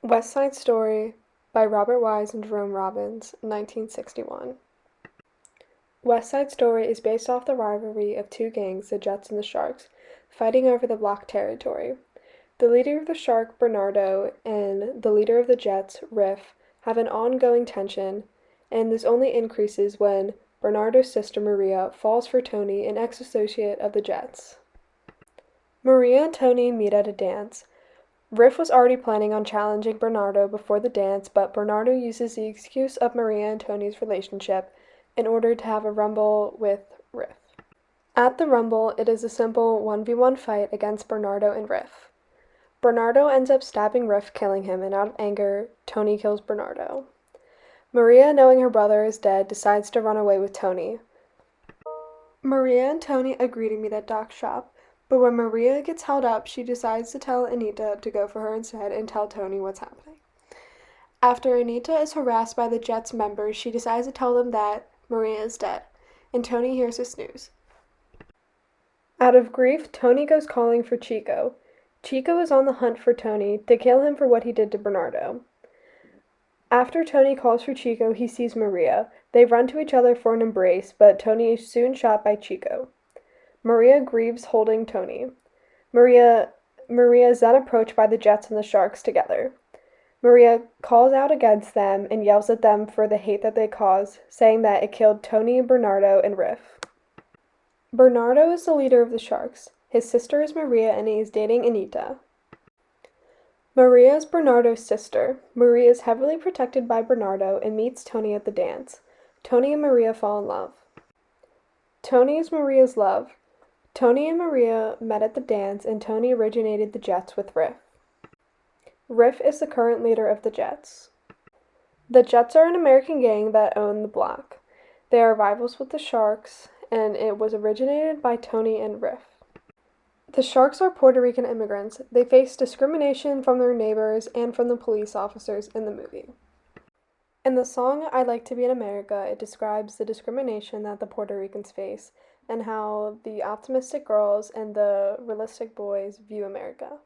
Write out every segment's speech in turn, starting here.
West Side Story by Robert Wise and Jerome Robbins, 1961. West Side Story is based off the rivalry of two gangs, the Jets and the Sharks, fighting over the block territory. The leader of the Shark, Bernardo, and the leader of the Jets, Riff, have an ongoing tension, and this only increases when Bernardo's sister Maria falls for Tony, an ex-associate of the Jets. Maria and Tony meet at a dance. Riff was already planning on challenging Bernardo before the dance, but Bernardo uses the excuse of Maria and Tony's relationship in order to have a rumble with Riff. At the rumble, it is a simple 1v1 fight against Bernardo and Riff. Bernardo ends up stabbing Riff, killing him, and out of anger, Tony kills Bernardo. Maria, knowing her brother is dead, decides to run away with Tony. Maria and Tony agree to meet at Doc's shop, but when Maria gets held up, she decides to tell Anita to go for her instead and tell Tony what's happening. After Anita is harassed by the Jets members, she decides to tell them that Maria is dead, and Tony hears this news. Out of grief, Tony goes calling for Chico. Chico is on the hunt for Tony to kill him for what he did to Bernardo. After Tony calls for Chico, he sees Maria. They run to each other for an embrace, but Tony is soon shot by Chico. Maria grieves holding Tony. Maria is then approached by the Jets and the Sharks together. Maria calls out against them and yells at them for the hate that they cause, saying that it killed Tony, Bernardo, and Riff. Bernardo is the leader of the Sharks. His sister is Maria and he is dating Anita. Maria is Bernardo's sister. Maria is heavily protected by Bernardo and meets Tony at the dance. Tony and Maria fall in love. Tony is Maria's love. Tony and Maria met at the dance, and Tony originated the Jets with Riff. Riff is the current leader of the Jets. The Jets are an American gang that own the block. They are rivals with the Sharks, and it was originated by Tony and Riff. The Sharks are Puerto Rican immigrants. They face discrimination from their neighbors and from the police officers in the movie. In the song "I'd Like to Be in America," it describes the discrimination that the Puerto Ricans face and how the optimistic girls and the realistic boys view America.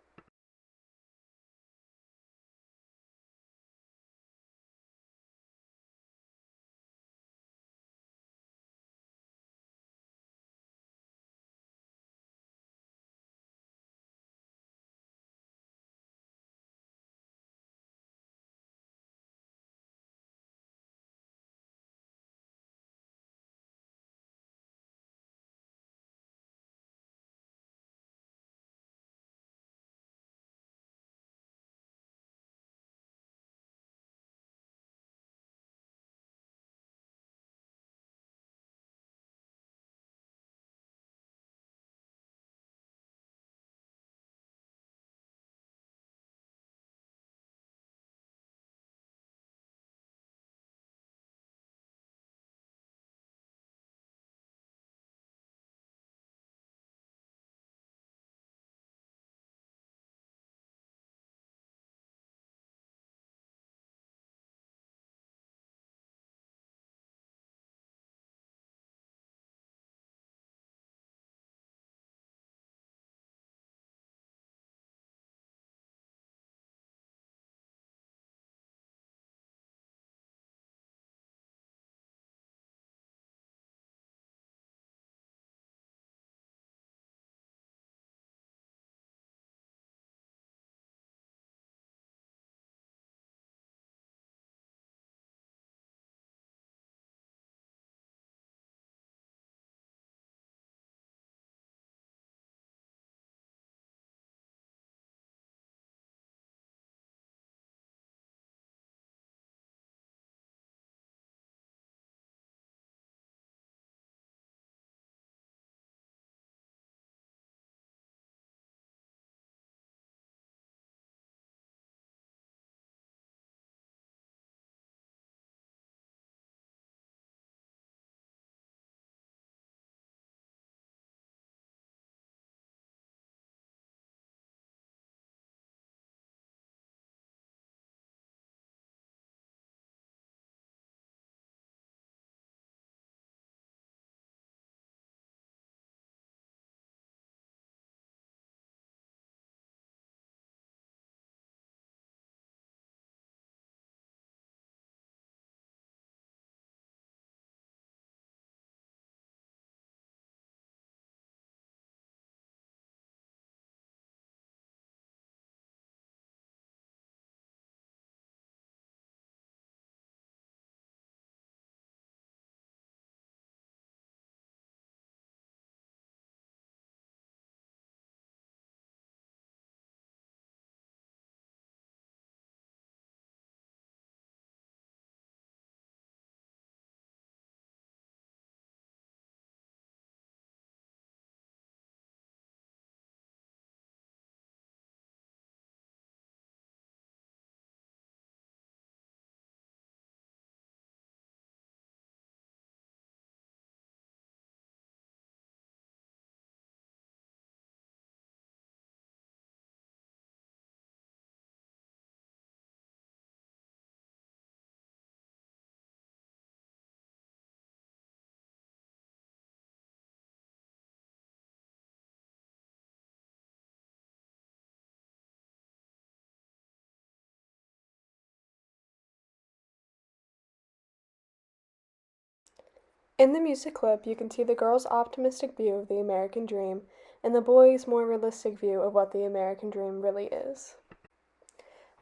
In the music clip, you can see the girls' optimistic view of the American dream and the boys' more realistic view of what the American dream really is.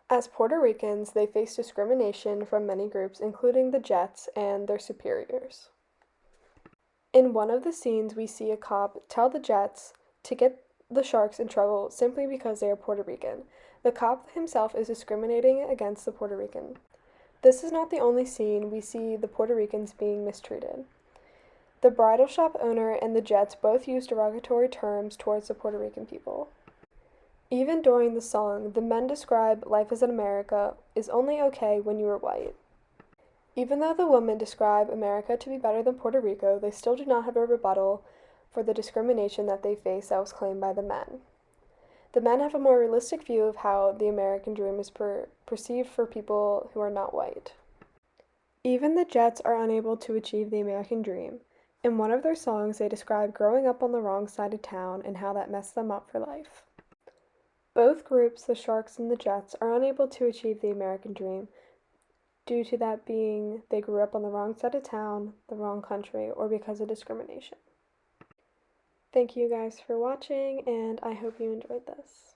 As Puerto Ricans, they face discrimination from many groups, including the Jets and their superiors. In one of the scenes, we see a cop tell the Jets to get the Sharks in trouble simply because they are Puerto Rican. The cop himself is discriminating against the Puerto Rican. This is not the only scene we see the Puerto Ricans being mistreated. The bridal shop owner and the Jets both use derogatory terms towards the Puerto Rican people. Even during the song, the men describe life as in America is only okay when you are white. Even though the women describe America to be better than Puerto Rico, they still do not have a rebuttal for the discrimination that they face that was claimed by the men. The men have a more realistic view of how the American dream is perceived for people who are not white. Even the Jets are unable to achieve the American dream. In one of their songs, they describe growing up on the wrong side of town and how that messed them up for life. Both groups, the Sharks and the Jets, are unable to achieve the American dream due to that being they grew up on the wrong side of town, the wrong country, or because of discrimination. Thank you guys for watching, and I hope you enjoyed this.